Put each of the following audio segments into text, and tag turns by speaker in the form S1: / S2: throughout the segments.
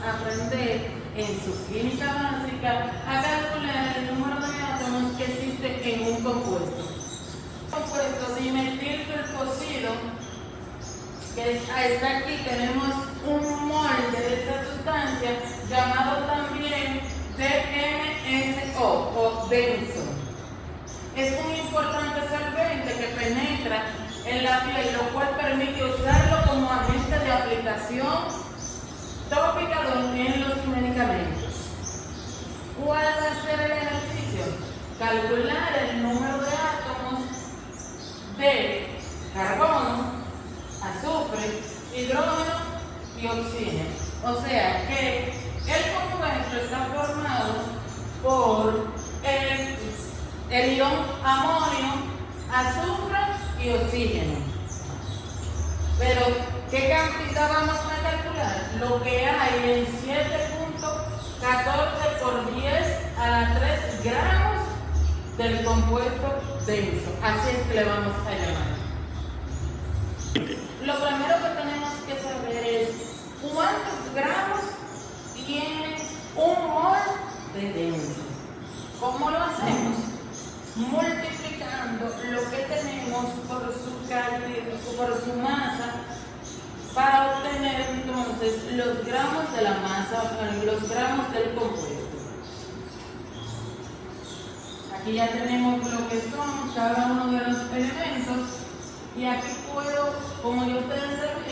S1: aprender en su química básica a calcular el número de átomos que existe en un compuesto. Compuesto dimetilsulfosido, que está aquí, tenemos un mol de esta sustancia llamado también DMSO o denso. Es un importante solvente que penetra en la piel, lo cual permite usarlo como agente de aplicación tópica en los medicamentos. ¿Cuál va a ser el ejercicio? Calcular el número de átomos de carbono, azufre, hidrógeno y oxígeno. O sea que el compuesto está formado por el ion amonio, azufre y oxígeno. Pero, ¿qué cantidad vamos a calcular? Lo que hay en 7.14 por 10 a la 3 gramos del compuesto denso. Así es que le vamos a llamar. Lo primero que tenemos que saber es cuántos gramos tiene un mol de denso. ¿Cómo lo hacemos? Multiplicando lo que tenemos por su masa para obtener entonces los gramos de la masa, los gramos del compuesto. Aquí ya tenemos lo que son cada uno de los elementos y aquí puedo, como ya ustedes saben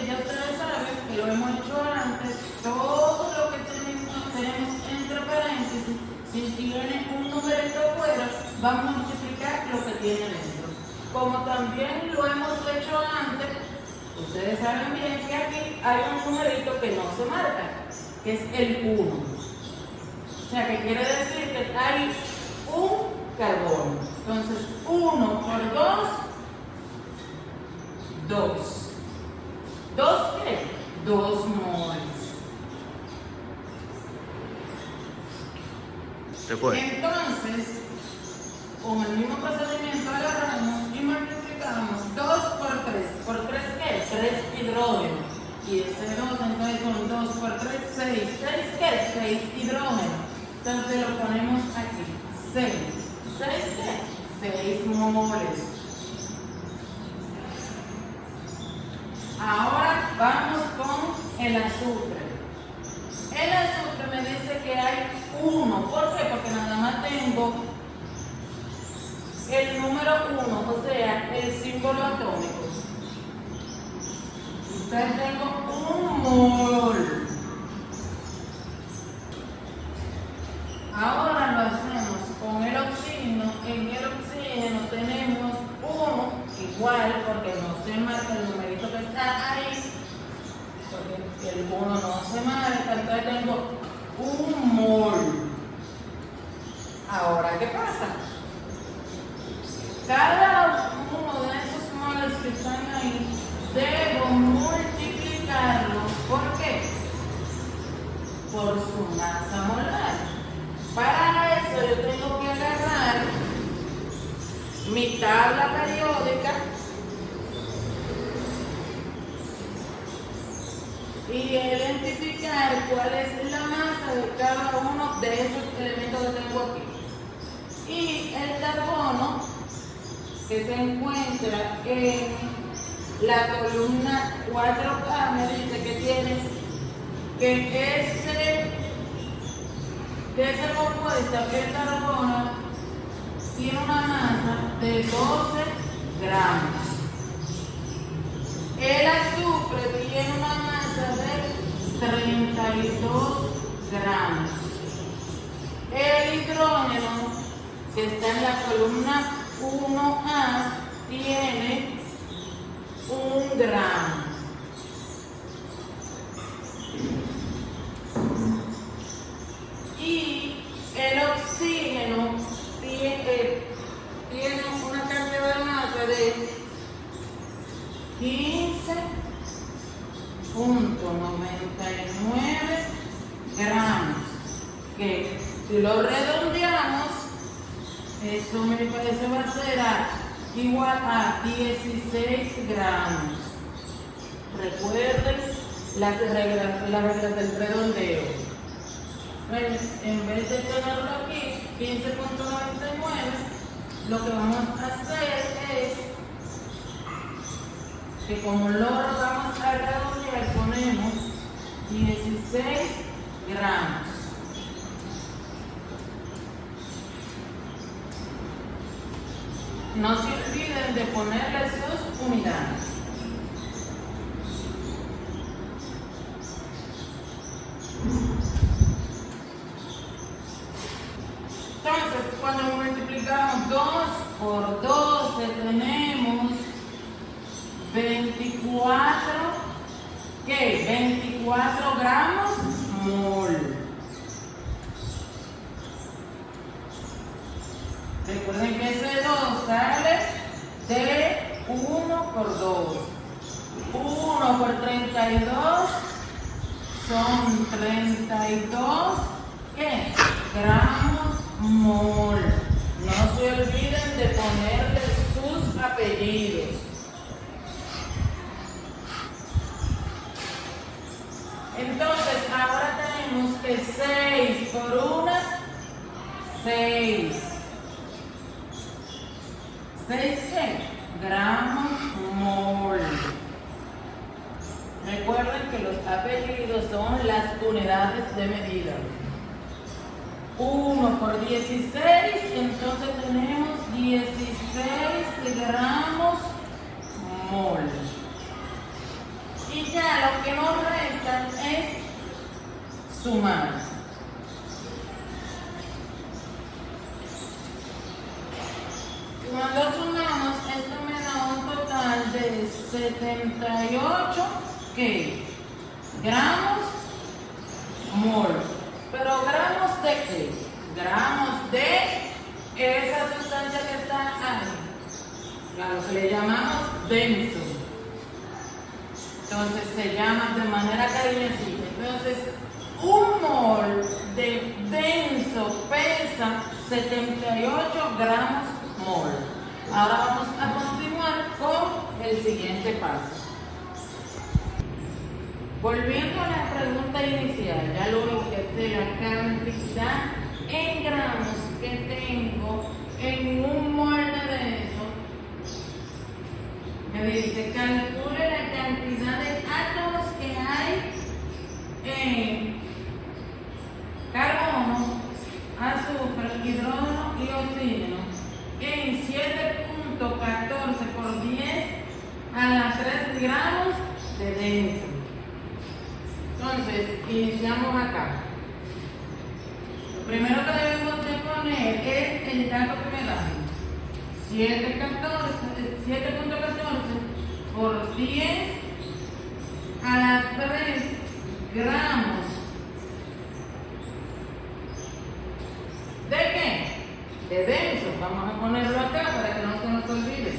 S1: que lo hemos hecho antes, todo lo que tenemos entre paréntesis, si tiene un numerito afuera, vamos a multiplicar lo que tiene dentro. Como también lo hemos hecho antes, ustedes saben bien que aquí hay un numerito que no se marca, que es el 1. O sea, que quiere decir que hay un carbono. Entonces, 1 por 2, 2. ¿2 qué? 2 moles. Entonces, con el mismo procedimiento agarramos y multiplicamos 2 por 3. ¿Por 3 qué? 3 hidrógenos. Y ese 2, entonces con 2 por 3, 6. ¿6 qué? 6 hidrógenos. Entonces lo ponemos aquí. 6. ¿6 qué? 6 moles. Ahora vamos con el azufre. El azufre me dice que hay 1. ¿Por qué? Porque nada más tengo el número 1, o sea, el símbolo atómico. Entonces tengo un mol. Ahora lo hacemos con el oxígeno. En el oxígeno tenemos 1, igual, porque no se marca el numerito que está ahí. Porque el 1 no se marca, entonces tengo un mol. Ahora, ¿qué pasa? Cada uno de esos moles que están ahí, debo multiplicarlo. ¿Por qué? Por su masa molar. Para eso yo tengo que agarrar mi tabla periódica y identificar cuál es la masa de cada uno de esos elementos que tengo aquí. Y el carbono, que se encuentra en la columna 4K, me dice que tiene que ese compuesto, que el carbono, tiene una masa de 12 gramos. El azufre tiene una masa de 32 gramos. El hidrógeno, que está en la columna 1A, tiene 1 gramo. Y el oxígeno tiene una cantidad de masa de 15.99 gramos, que si lo redondeamos, eso va a ser igual a 16 gramos. Recuerden las reglas del redondeo. en vez de tenerlo aquí, 15.99, lo que vamos a hacer es que como lo vamos a redondear, ponemos 16 gramos. No se olviden de ponerle sus unidades. Entonces, cuando multiplicamos 2 por 12, tenemos 24, ¿qué? 24 gramos mol. Recuerden que ese 2 sale de 1 por 2. 1 por 32 son 32, ¿qué? Gramos mol. No se olviden de ponerle sus apellidos. Entonces, ahora tenemos que 6 por 1, 6. 6 ¿qué? Gramos mol. Recuerden que los apellidos son las unidades de medida. 1 por 16, entonces tenemos 16 gramos mol. Y ya lo que nos resta es sumar. Cuando sumamos, esto me da un total de 78 ¿qué? Gramos mol. ¿Pero gramos de qué? Gramos de esa sustancia que está ahí, a lo que le llamamos denso. Entonces se llama de manera cariñosita. Entonces, un mol de denso pesa 78 gramos mol. Ahora vamos a continuar con el siguiente paso. Volviendo a la pregunta inicial, ya luego que de la cantidad en gramos que tengo en un molde de eso, me dice calcule la cantidad de átomos que hay en carbono, azufre, hidrógeno y oxígeno en 7.14 por 10 a las 3 gramos de denso. Entonces, iniciamos acá. Lo primero que debemos de poner es el dato que me dan. 7.14 por 10 a las 3 gramos. ¿De qué? De denso. Vamos a ponerlo acá para que no se nos olvide.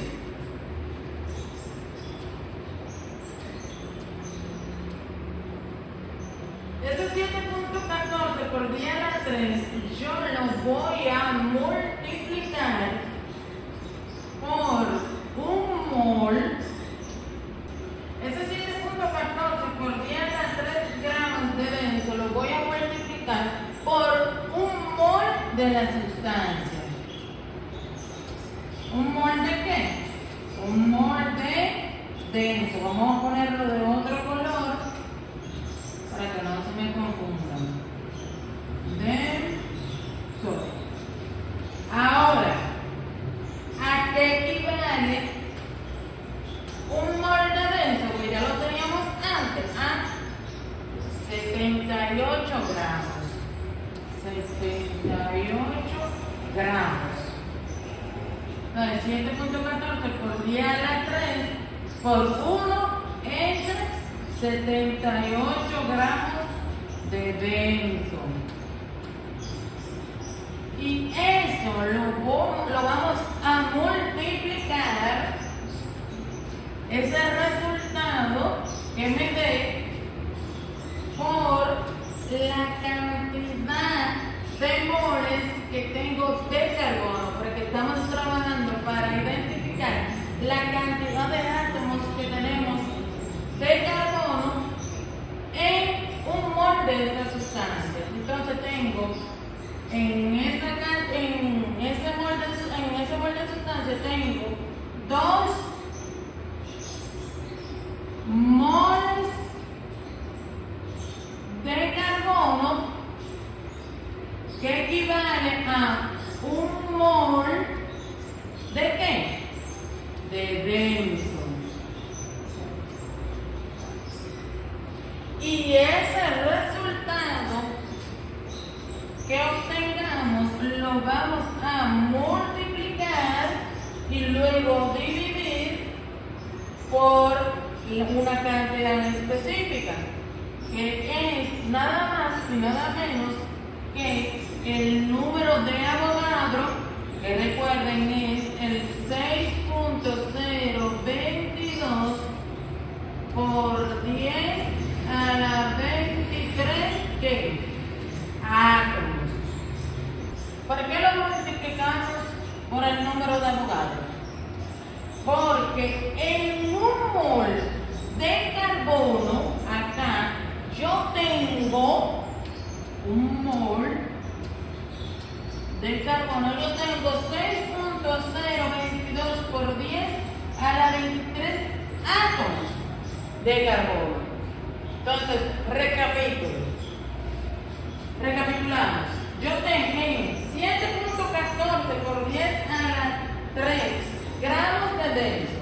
S1: Ese 7.14 por 10 a la 3, yo lo voy a multiplicar por un mol. Ese 7.14 por 10 a la 3 gramos de denso lo voy a multiplicar por un mol de la sustancia. ¿Un mol de qué? Un mol de denso. Vamos a ponerlo de otro color para que no se me confundan. Denso. Ahora, ¿a qué equivale un mol de denso? Que ya lo teníamos antes, a 78 gramos. 78 gramos. Entonces, 7.14 por 10 a la 3 por 1 entre 78 gramos de denso. Y eso lo vamos a multiplicar, ese resultado que me dé, por la cantidad de moles que tengo de carbono, porque estamos trabajando para identificar la cantidad de átomos que tenemos de carbono en un mol de esta sustancia. Entonces tengo da un mol ¿de qué? De denso. Y ese resultado que obtengamos lo vamos a multiplicar y luego dividir por una cantidad específica, que es nada más y nada menos que el número de Avogadro, que recuerden es el 6.022 por 10 a la 23 ¿qué? Átomos. ¿Por qué lo multiplicamos por el número de Avogadro? Porque en un mol de carbono, acá yo tengo un mol de carbono, yo tengo 6.022 por 10 a la 23 átomos de carbono. Entonces, recapitulamos. Yo tengo 7.14 por 10 a la 3 gramos de denso.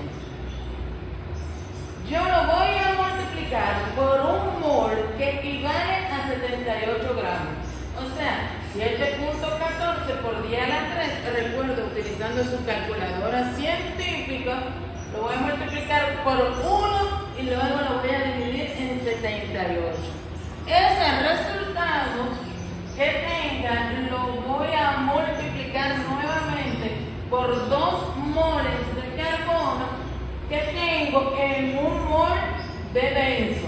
S1: Yo lo voy a multiplicar por un mol que equivale a 78 gramos. O sea, 7.14 por 10 a la 3, recuerdo, utilizando su calculadora científica, lo voy a multiplicar por 1 y luego lo voy a dividir en 78. Ese resultado que tenga lo voy a multiplicar nuevamente por 2 moles de carbono que tengo en un mol de denso.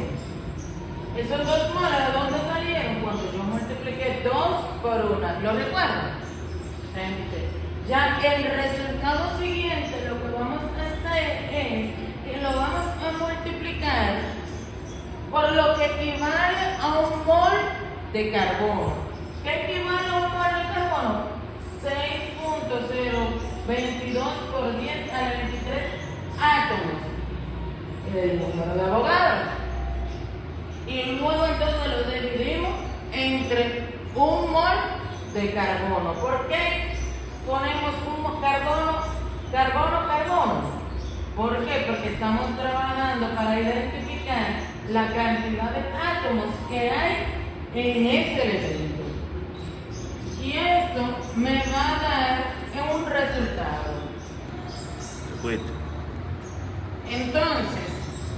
S1: Esos 2 moles, ¿de dónde salieron? Cuando yo multipliqué 2 por 1. ¿Lo recuerdan? Ya que el resultado siguiente, lo que vamos a hacer es que lo vamos a multiplicar por lo que equivale a un mol de carbono. ¿Qué equivale a un mol de carbono? 6.022 por 10 a la 23 átomos. El número de Avogadro. Y luego entonces lo dividimos entre un mol de carbono. ¿Por qué ponemos un carbono? ¿Por qué? Porque estamos trabajando para identificar la cantidad de átomos que hay en ese elemento. Y esto me va a dar un resultado. Entonces,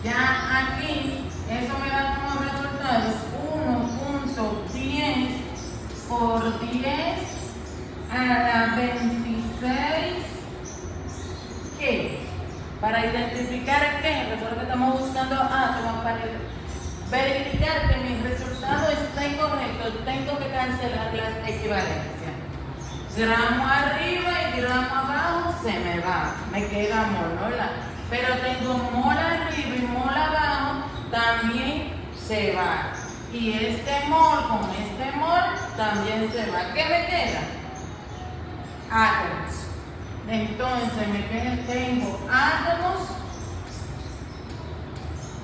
S1: ya aquí, eso me da como resultado 1.10 por 10 a la 26, ¿qué? Para identificar qué, recuerda que estamos buscando átomos para verificar que mi resultado está incorrecto, tengo que cancelar las equivalencias. Gramo arriba y gramo abajo se me va, me queda mol, ¿verdad? Pero tengo mol arriba y mol abajo, también se va. Y este mol con este mol también se va. ¿Qué me queda? Átomos. Entonces tengo átomos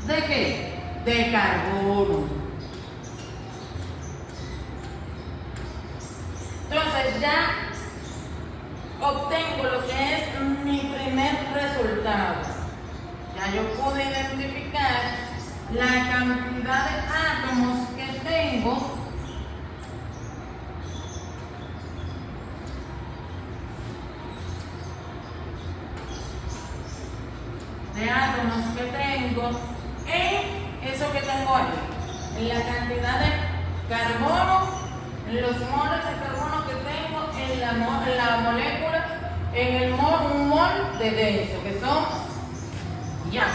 S1: ¿de qué? De carbono. Entonces ya obtengo lo que es mi primer resultado. Ya yo pude identificar la cantidad de átomos que tengo en eso que tengo aquí, en la cantidad de carbono, en los moles de carbono que tengo en la molécula, en el un mol de denso, que son ya.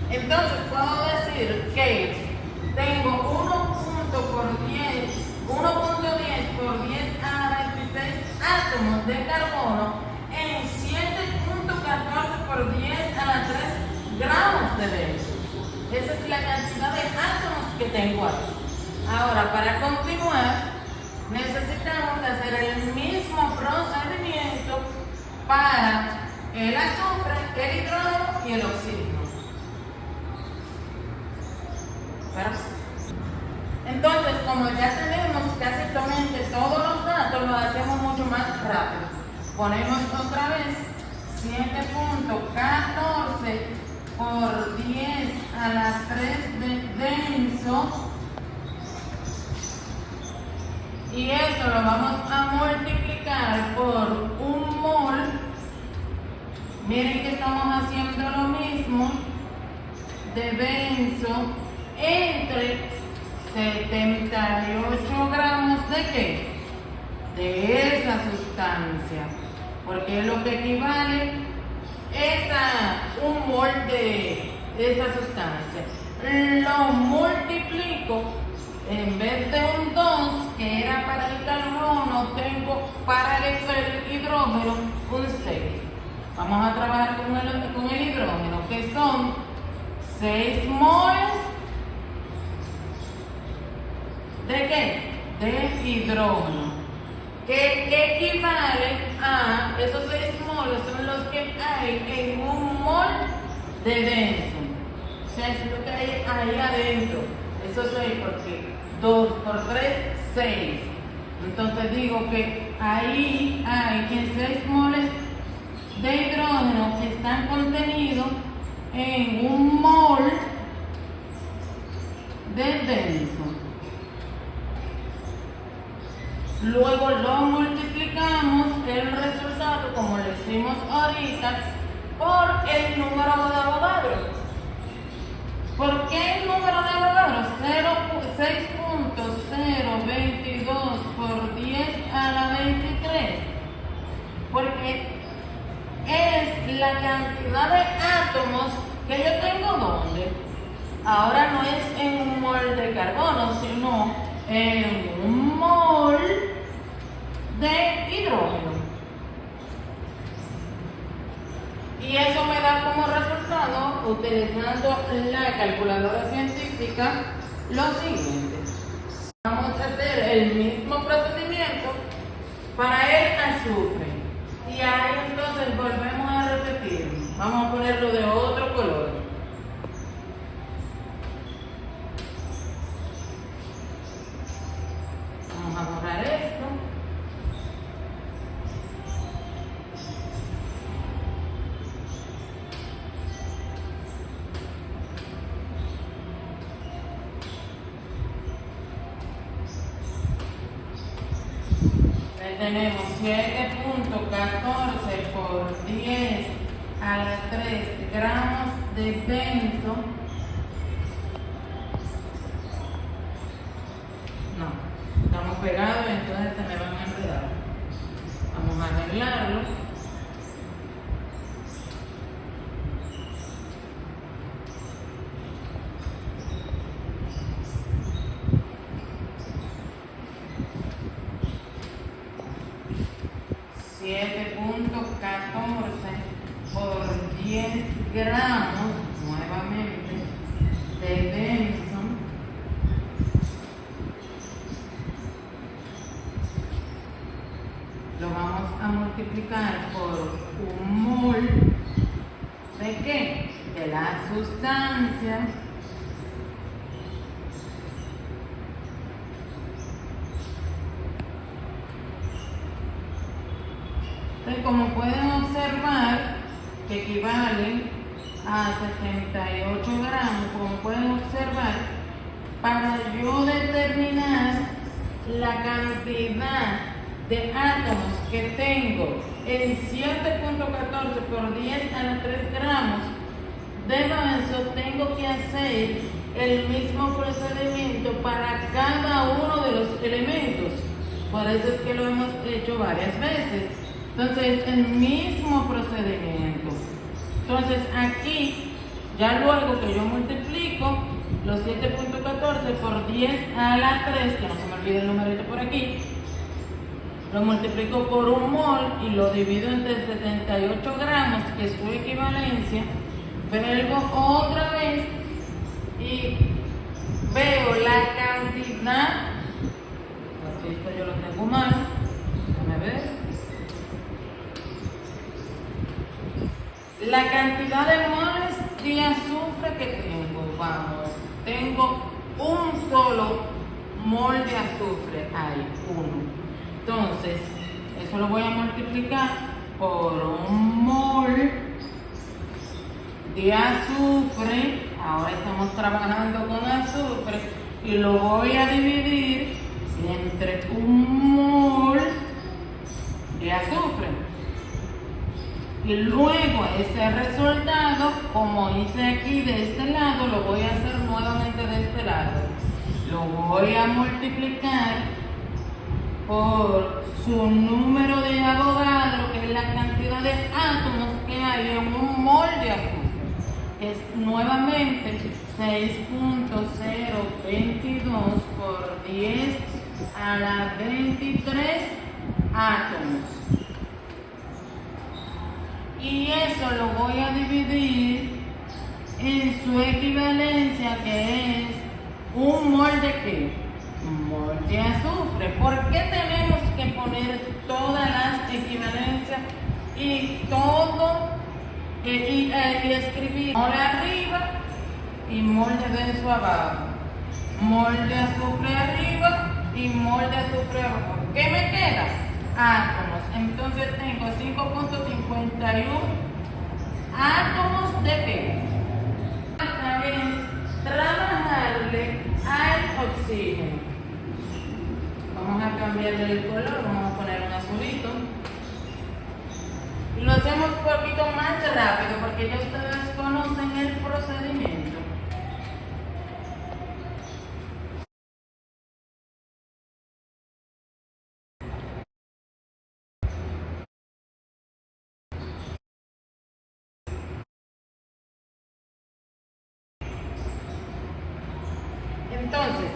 S1: Entonces puedo decir que tengo 1.10 por 10 a la 26 átomos de carbono en 7.14 por 10 a la 3 gramos de denso. Esa es la cantidad de átomos que tengo aquí. Ahora, para continuar, necesitamos hacer el mismo procedimiento para el azufre, el hidrógeno y el oxígeno. Entonces, como ya tenemos básicamente rápido. Ponemos otra vez 7.14 por 10 a la 3 de denso. Y eso lo vamos a multiplicar por un mol. Miren que estamos haciendo lo mismo de denso entre 78 gramos de ¿qué? De esa sustancia. Porque es lo que equivale es a un mol de esa sustancia. Lo multiplico. En vez de un 2, que era para el carbono, tengo para el hidrógeno un 6. Vamos a trabajar con el hidrógeno, que son 6 moles ¿de qué? De hidrógeno. Que equivale a, esos 6 moles son los que hay en un mol de denso. O sea, es lo que hay ahí adentro. Eso 6 porque 2 por 3, 6. Entonces digo que ahí hay que 6 moles de hidrógeno están contenidos en un mol de denso. Luego lo multiplicamos el resultado, como lo hicimos ahorita, por el número de Avogadro. ¿Por qué el número de Avogadro? 6.022 por 10 a la 23. Porque es la cantidad de átomos que yo tengo ¿dónde? Ahora no es en un mol de carbono, sino en un mol de hidrógeno. Y eso me da como resultado, utilizando la calculadora científica, lo siguiente. Vamos a hacer el mismo procedimiento para el azufre. Y ahí entonces volvemos a repetir. Vamos a ponerlo de otro color. Vamos a borrar esto. Tenemos 7.14 por 10 a la 3 gramos de denso. No, estamos pegados, entonces se me van a enredar. Vamos a arreglarlo. Por 10 gramos nuevamente de denso lo vamos a multiplicar por un mol ¿de qué? De la sustancia. Entonces, como pueden observar, que equivalen a 78 gramos, como pueden observar, para yo determinar la cantidad de átomos que tengo en 7.14 por 10 a la 3 gramos de denso, tengo que hacer el mismo procedimiento para cada uno de los elementos. Por eso es que lo hemos hecho varias veces. Entonces, el mismo procedimiento. Entonces, aquí, ya luego que yo multiplico los 7.14 por 10 a la 3, que no se me olvide el numerito por aquí, lo multiplico por un mol y lo divido entre 78 gramos, que es su equivalencia, vuelvo otra vez y veo la cantidad, aquí esto yo lo tengo mal, déjame ver. La cantidad de moles de azufre que tengo, vamos, tengo un solo mol de azufre, hay uno. Entonces, Eso lo voy a multiplicar por 1 mol de azufre. Ahora estamos trabajando con azufre y lo voy a dividir entre 1 mol de azufre. Y luego ese resultado, como hice aquí de este lado, lo voy a hacer nuevamente de este lado. Lo voy a multiplicar por su número de Avogadro, que es la cantidad de átomos que hay en 1 mol de azufre. Es nuevamente 6.022 por 10 a la 23 átomos. Y eso lo voy a dividir en su equivalencia, que es 1 mol de ¿qué? 1 mol de azufre. ¿Por qué tenemos que poner todas las equivalencias y todo y escribir mol arriba y mol de denso abajo, mol de azufre arriba y mol de azufre abajo? ¿Qué me queda? Átomos. Entonces tengo 5.51 átomos de ¿qué? Esta vez trabajarle al oxígeno. Vamos a cambiarle el color, vamos a poner un azulito. Y lo hacemos un poquito más rápido porque ya ustedes conocen el procedimiento. Entonces,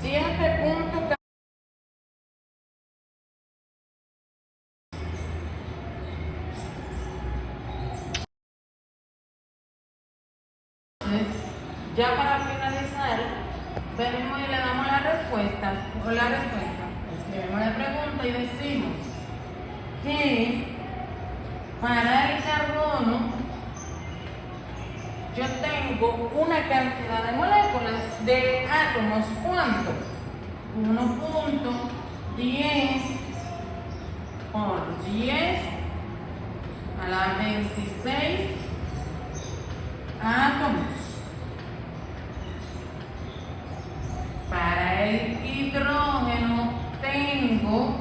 S1: si este punto ya para finalizar, venimos y le damos la respuesta, escribimos la pregunta y decimos que para el carbono yo tengo una cantidad de moléculas de átomos, ¿cuánto? 1.10 por 10 a la 26 átomos. Para el hidrógeno tengo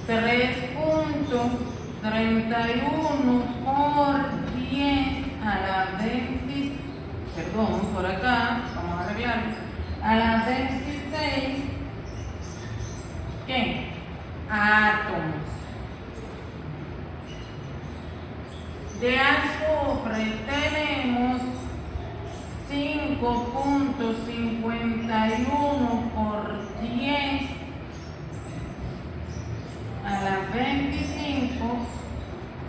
S1: 3.31 por 10 a la 20, perdón, por acá, vamos a arreglar, a la 26, ¿qué? Átomos. De azufre tenemos 5.51 por 10 a la 25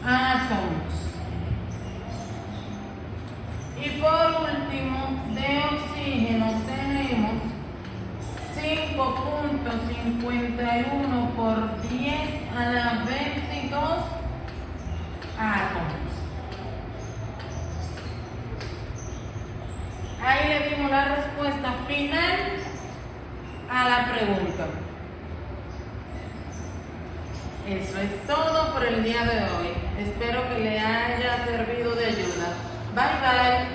S1: átomos. Y por último, de oxígeno tenemos 5.51 por 10 a la 22 átomos. Ahí le dimos la respuesta final a la pregunta. Eso es todo por el día de hoy. Espero que le haya servido de ayuda. Bye bye.